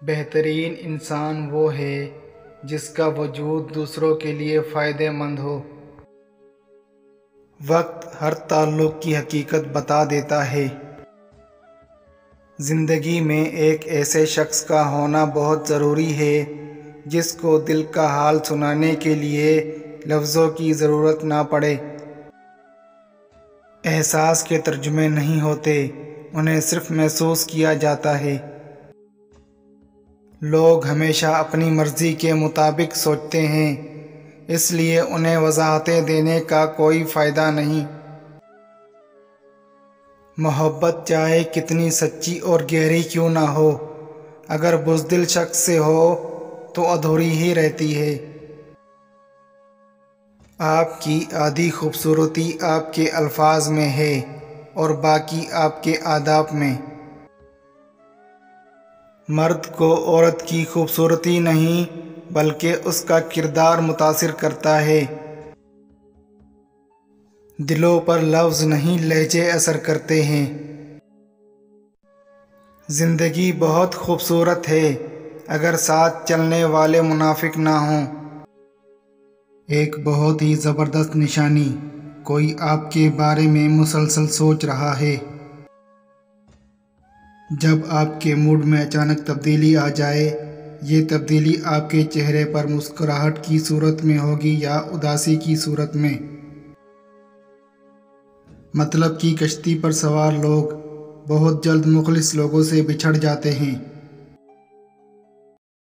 بہترین انسان وہ ہے جس کا وجود دوسروں کے لیے فائدہ مند ہو۔ وقت ہر تعلق کی حقیقت بتا دیتا ہے۔ زندگی میں ایک ایسے شخص کا ہونا بہت ضروری ہے جس کو دل کا حال سنانے کے لیے لفظوں کی ضرورت نہ پڑے۔ احساس کے ترجمے نہیں ہوتے، انہیں صرف محسوس کیا جاتا ہے۔ لوگ ہمیشہ اپنی مرضی کے مطابق سوچتے ہیں، اس لیے انہیں وضاحتیں دینے کا کوئی فائدہ نہیں۔ محبت چاہے کتنی سچی اور گہری کیوں نہ ہو، اگر بزدل شخص سے ہو تو ادھوری ہی رہتی ہے۔ آپ کی آدھی خوبصورتی آپ کے الفاظ میں ہے اور باقی آپ کے آداب میں۔ مرد کو عورت کی خوبصورتی نہیں بلکہ اس کا کردار متاثر کرتا ہے۔ دلوں پر لفظ نہیں لہجے اثر کرتے ہیں۔ زندگی بہت خوبصورت ہے اگر ساتھ چلنے والے منافق نہ ہوں۔ ایک بہت ہی زبردست نشانی، کوئی آپ کے بارے میں مسلسل سوچ رہا ہے۔ جب آپ کے موڈ میں اچانک تبدیلی آ جائے، یہ تبدیلی آپ کے چہرے پر مسکراہٹ کی صورت میں ہوگی یا اداسی کی صورت میں۔ مطلب کی کشتی پر سوار لوگ بہت جلد مخلص لوگوں سے بچھڑ جاتے ہیں۔